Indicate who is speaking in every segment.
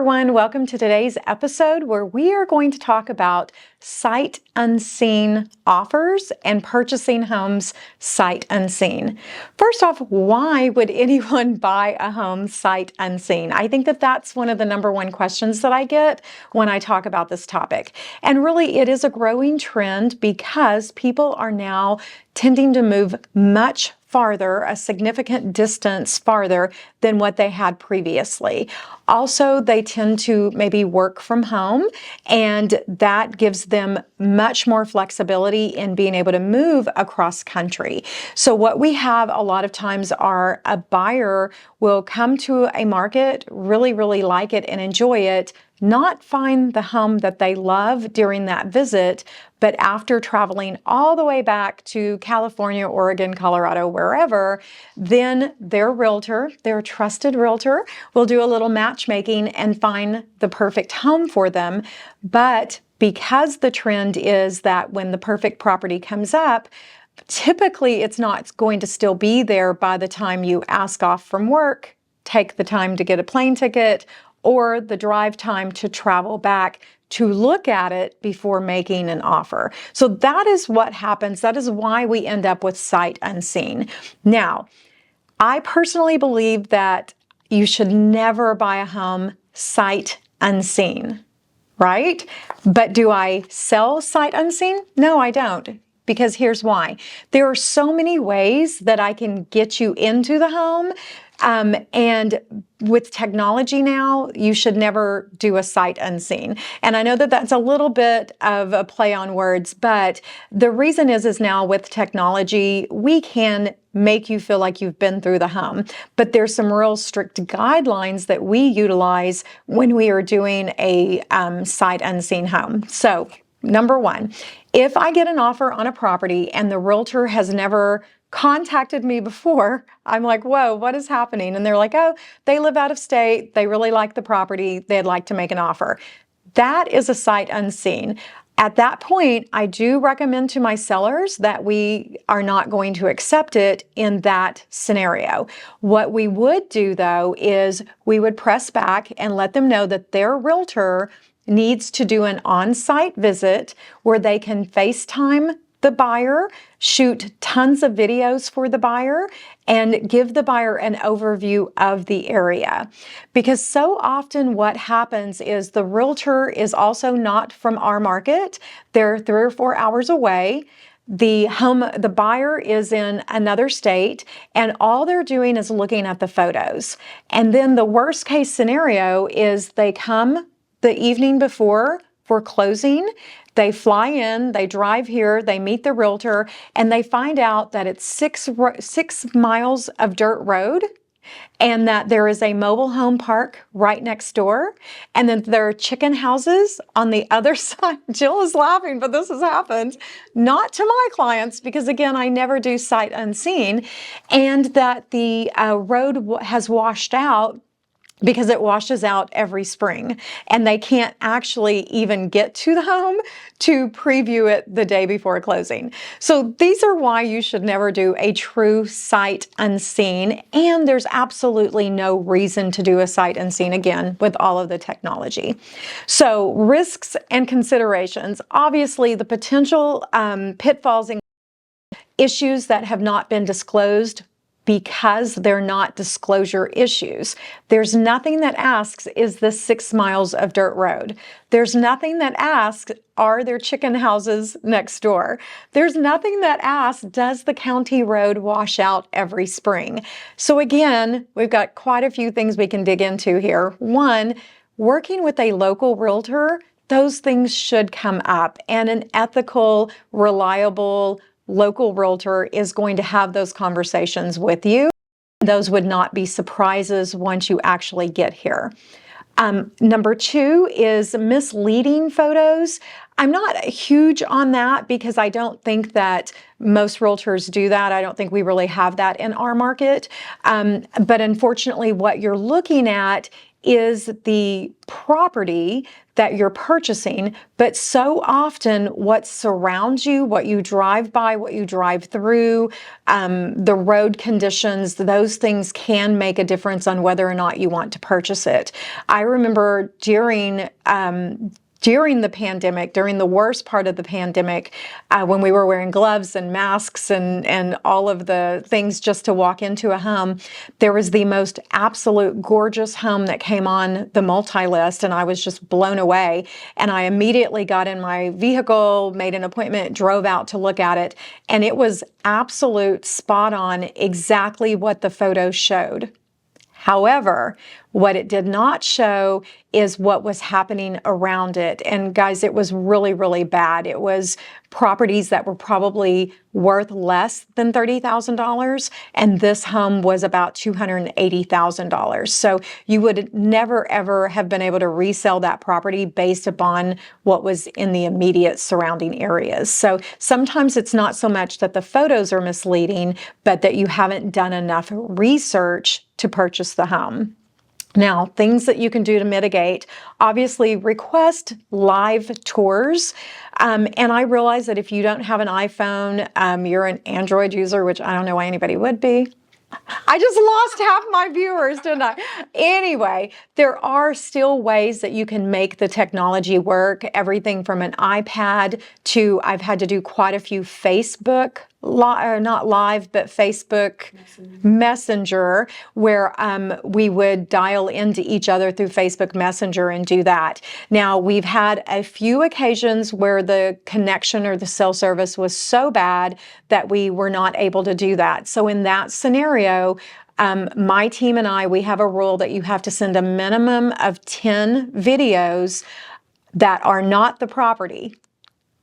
Speaker 1: everyone, welcome to today's episode where we are going to talk about sight unseen offers and purchasing homes sight unseen. First off, why would anyone buy a home sight unseen? I think that that's one of the number one questions that I get when I talk about this topic. And really, it is a growing trend because people are now tending to move much farther, a significant distance farther than what they had previously. Also, they tend to maybe work from home, and that gives them much more flexibility in being able to move across country. So what we have a lot of times are a buyer will come to a market, really like it and enjoy it, not find the home that they love during that visit, but after traveling all the way back to California, Oregon, Colorado, wherever, then their realtor, their trusted realtor, will do a little matchmaking and find the perfect home for them. But because the trend is that when the perfect property comes up, typically it's not going to still be there by the time you ask off from work, take the time to get a plane ticket, or the drive time to travel back to look at it before making an offer. So that is what happens. That is why we end up with sight unseen. Now, I personally believe that you should never buy a home sight unseen, right? But do I sell sight unseen? No, I don't. Because here's why. There are so many ways that I can get you into the home. And with technology now, you should never do a sight unseen. And I know that that's a little bit of a play on words, but the reason is now with technology, we can make you feel like you've been through the home. But there's some real strict guidelines that we utilize when we are doing a sight unseen home. So number one, if I get an offer on a property and the realtor has never contacted me before, I'm like, whoa, what is happening? And they're like, oh, they live out of state. They really like the property. They'd like to make an offer. That is a sight unseen. At that point, I do recommend to my sellers that we are not going to accept it in that scenario. What we would do, though, is we would press back and let them know that their realtor needs to do an on-site visit where they can FaceTime the buyer, shoot tons of videos for the buyer, and give the buyer an overview of the area. Because so often what happens is the realtor is also not from our market. They're 3 or 4 hours away. The buyer is in another state, and all they're doing is looking at the photos. And then the worst case scenario is they come the evening before for closing. They fly in, they drive here, they meet the realtor, and they find out that it's 6 miles of dirt road, and that there is a mobile home park right next door, and then there are chicken houses on the other side. Jill is laughing, but this has happened, not to my clients, because again, I never do sight unseen, and that the road has washed out because it washes out every spring, and they can't actually even get to the home to preview it the day before closing. So these are why you should never do a true sight unseen, and there's absolutely no reason to do a sight unseen again with all of the technology. So risks and considerations, obviously the potential pitfalls and issues that have not been disclosed because they're not disclosure issues. There's nothing that asks, is this 6 miles of dirt road? There's nothing that asks, are there chicken houses next door? There's nothing that asks, does the county road wash out every spring? So again, we've got quite a few things we can dig into here. One, working with a local realtor, those things should come up, and an ethical, reliable, local realtor is going to have those conversations with you. Those would not be surprises once you actually get here. Number 2 is misleading photos. I'm not huge on that because I don't think that most realtors do that. I don't think we really have that in our market. But unfortunately, what you're looking at is the property that you're purchasing, but so often what surrounds you, what you drive by, what you drive through, the road conditions, those things can make a difference on whether or not you want to purchase it. I remember during the pandemic, during the worst part of the pandemic, when we were wearing gloves and masks and all of the things just to walk into a home, there was the most absolute gorgeous home that came on the multi-list, and I was just blown away. And I immediately got in my vehicle, made an appointment, drove out to look at it, and it was absolute spot on, exactly what the photos showed. However, what it did not show is what was happening around it. And guys, it was really, really bad. It was properties that were probably worth less than $30,000, and this home was about $280,000. So you would never, ever have been able to resell that property based upon what was in the immediate surrounding areas. So sometimes it's not so much that the photos are misleading, but that you haven't done enough research to purchase the home. Now, things that you can do to mitigate, obviously request live tours. And I realize that if you don't have an iPhone, you're an Android user, which I don't know why anybody would be. I just lost half my viewers, didn't I? Anyway, there are still ways that you can make the technology work. Everything from an iPad to, I've had to do quite a few Facebook, not live, but Facebook Messenger, where we would dial into each other through Facebook Messenger and do that. Now, we've had a few occasions where the connection or the cell service was so bad that we were not able to do that. So in that scenario, my team and I, we have a rule that you have to send a minimum of 10 videos that are not the property.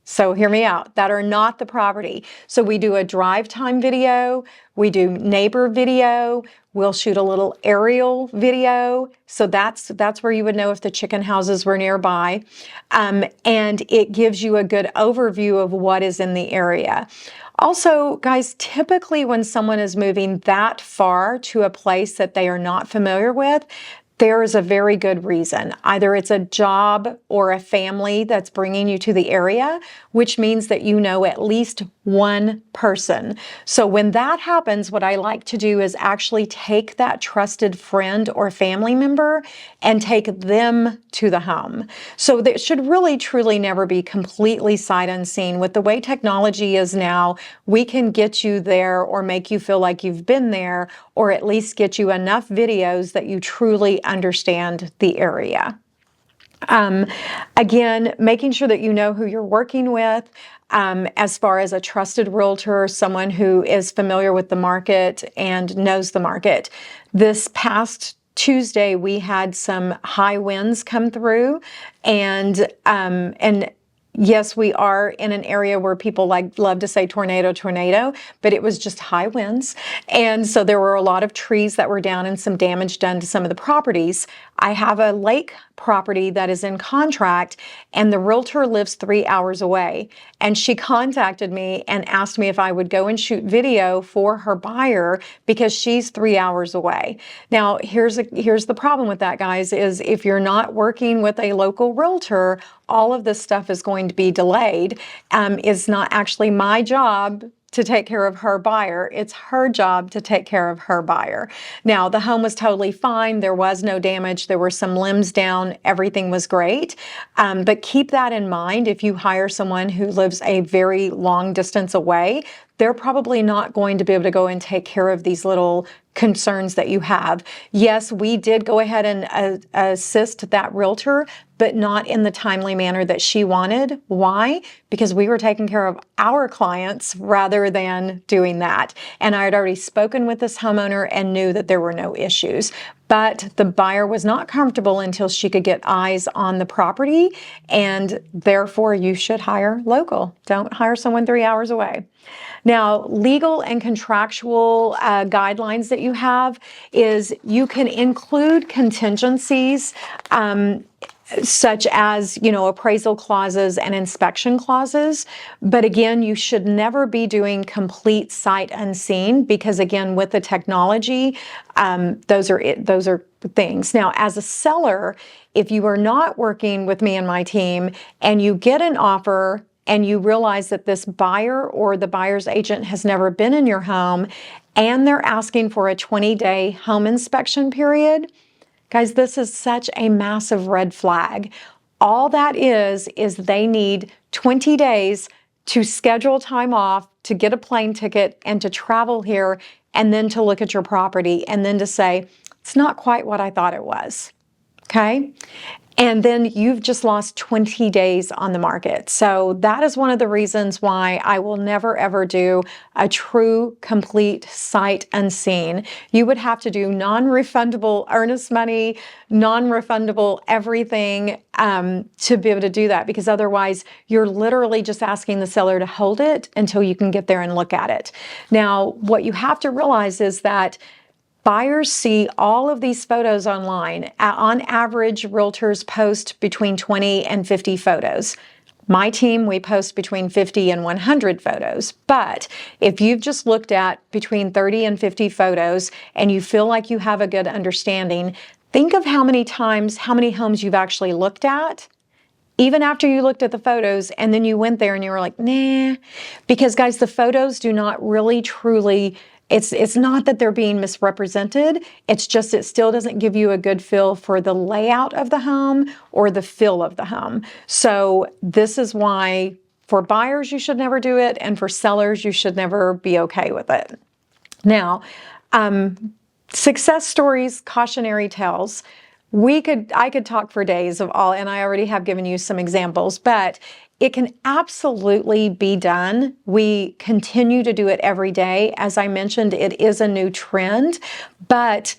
Speaker 1: So hear me out, that are not the property. So we do a drive time video, we do neighbor video, we'll shoot a little aerial video. So that's where you would know if the chicken houses were nearby. And it gives you a good overview of what is in the area. Also, guys, typically when someone is moving that far to a place that they are not familiar with, there is a very good reason. Either it's a job or a family that's bringing you to the area, which means that you know at least one person. So when that happens, what I like to do is actually take that trusted friend or family member and take them to the home. So that should really, truly never be completely sight unseen. With the way technology is now, we can get you there or make you feel like you've been there, or at least get you enough videos that you truly understand the area. Again, making sure that you know who you're working with, as far as a trusted realtor, someone who is familiar with the market and knows the market. This past Tuesday, we had some high winds come through, and yes, we are in an area where people love to say tornado, but it was just high winds. And so there were a lot of trees that were down and some damage done to some of the properties. I have a lake property that is in contract, and the realtor lives 3 hours away. And she contacted me and asked me if I would go and shoot video for her buyer because she's 3 hours away. Now, here's the problem with that, guys, is if you're not working with a local realtor, all of this stuff is going to be delayed. It's not actually my job to take care of her buyer. It's her job to take care of her buyer. Now, the home was totally fine. There was no damage. There were some limbs down. Everything was great. But keep that in mind. If you hire someone who lives a very long distance away, they're probably not going to be able to go and take care of these little concerns that you have. Yes, we did go ahead and assist that realtor, but not in the timely manner that she wanted. Why? Because we were taking care of our clients rather than doing that. And I had already spoken with this homeowner and knew that there were no issues. But the buyer was not comfortable until she could get eyes on the property, and therefore you should hire local. Don't hire someone 3 hours away. Now, legal and contractual guidelines that you have is you can include contingencies. such as, appraisal clauses and inspection clauses. But again, you should never be doing complete sight unseen, because again, with the technology, those are things. Now, as a seller, if you are not working with me and my team and you get an offer and you realize that this buyer or the buyer's agent has never been in your home and they're asking for a 20-day home inspection period, guys, this is such a massive red flag. All that is they need 20 days to schedule time off, to get a plane ticket, and to travel here, and then to look at your property, and then to say, it's not quite what I thought it was. Okay? And then you've just lost 20 days on the market. So that is one of the reasons why I will never ever do a true, complete sight unseen. You would have to do non-refundable earnest money, non-refundable everything to be able to do that, because otherwise you're literally just asking the seller to hold it until you can get there and look at it. Now, what you have to realize is that buyers see all of these photos online. On average, realtors post between 20 and 50 photos. My team, we post between 50 and 100 photos. But if you've just looked at between 30 and 50 photos and you feel like you have a good understanding, think of how many homes you've actually looked at, even after you looked at the photos, and then you went there and you were like, nah. Because guys, the photos do not really truly, it's not that they're being misrepresented, it's just it still doesn't give you a good feel for the layout of the home or the feel of the home. So this is why for buyers you should never do it, and for sellers you should never be okay with it. Now, success stories, cautionary tales. I could talk for days of all, and I already have given you some examples, but it can absolutely be done. We continue to do it every day. As I mentioned, it is a new trend, but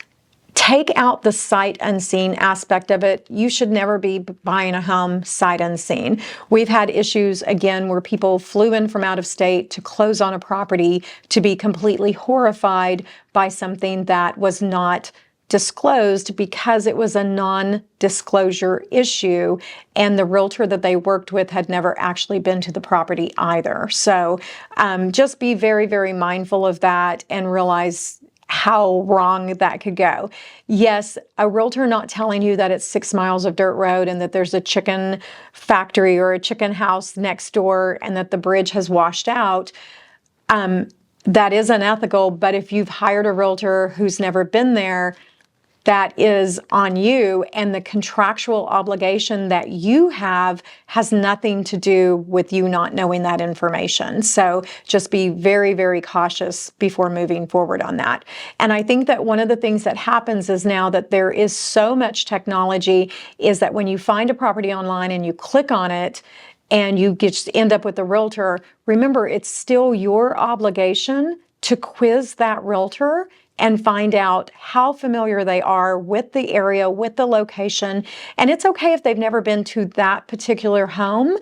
Speaker 1: take out the sight unseen aspect of it. You should never be buying a home sight unseen. We've had issues, again, where people flew in from out of state to close on a property to be completely horrified by something that was not disclosed because it was a non-disclosure issue, and the realtor that they worked with had never actually been to the property either. So just be very, very mindful of that and realize how wrong that could go. Yes, a realtor not telling you that it's 6 miles of dirt road and that there's a chicken factory or a chicken house next door and that the bridge has washed out, that is unethical. But if you've hired a realtor who's never been there, that is on you, and the contractual obligation that you have has nothing to do with you not knowing that information. So just be very, very cautious before moving forward on that. And I think that one of the things that happens is, now that there is so much technology, is that when you find a property online and you click on it and you just end up with a realtor, remember, it's still your obligation to quiz that realtor and find out how familiar they are with the area, with the location. And it's okay if they've never been to that particular home,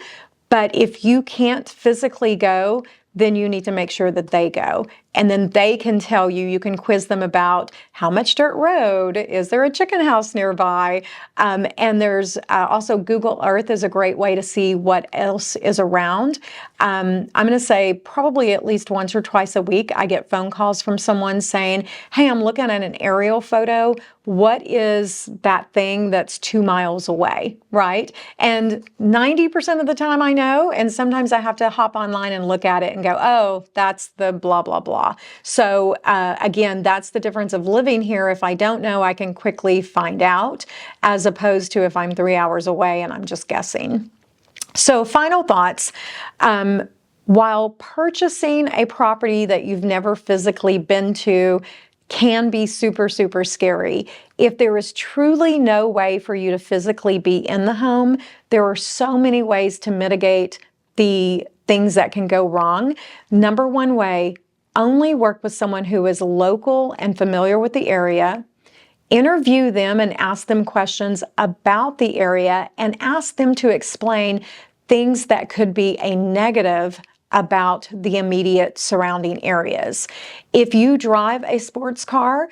Speaker 1: but if you can't physically go, then you need to make sure that they go. And then they can tell you, you can quiz them about how much dirt road, is there a chicken house nearby? And there's also Google Earth is a great way to see what else is around. I'm gonna say probably at least once or twice a week, I get phone calls from someone saying, hey, I'm looking at an aerial photo. What is that thing that's 2 miles away, right? And 90% of the time I know, and sometimes I have to hop online and look at it and go, oh, that's the blah, blah, blah. So again, that's the difference of living here. If I don't know, I can quickly find out, as opposed to if I'm 3 hours away and I'm just guessing. So final thoughts. While purchasing a property that you've never physically been to can be super, super scary, if there is truly no way for you to physically be in the home, there are so many ways to mitigate the things that can go wrong. Number one way, only work with someone who is local and familiar with the area. Interview them and ask them questions about the area, and ask them to explain things that could be a negative about the immediate surrounding areas. If you drive a sports car,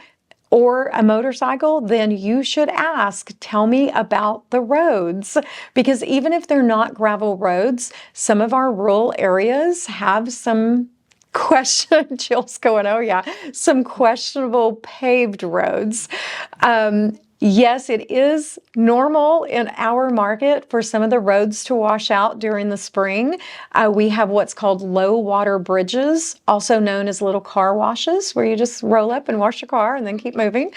Speaker 1: or a motorcycle, then you should ask, tell me about the roads. Because even if they're not gravel roads, some of our rural areas have some Jill's going, oh yeah, some questionable paved roads. Yes, it is normal in our market for some of the roads to wash out during the spring. We have what's called low water bridges, also known as little car washes, where you just roll up and wash your car and then keep moving.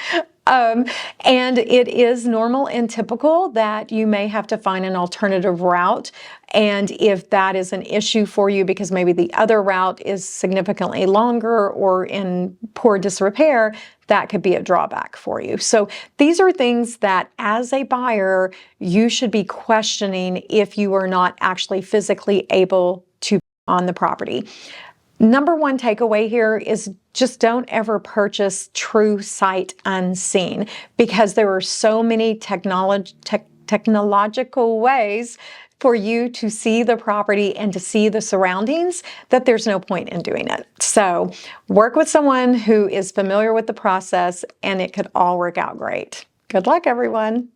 Speaker 1: And it is normal and typical that you may have to find an alternative route. And if that is an issue for you because maybe the other route is significantly longer or in poor disrepair, that could be a drawback for you. So these are things that as a buyer, you should be questioning if you are not actually physically able to on the property. Number one takeaway here is just don't ever purchase true sight unseen, because there are so many technological ways for you to see the property and to see the surroundings that there's no point in doing it. So work with someone who is familiar with the process and it could all work out great. Good luck, everyone.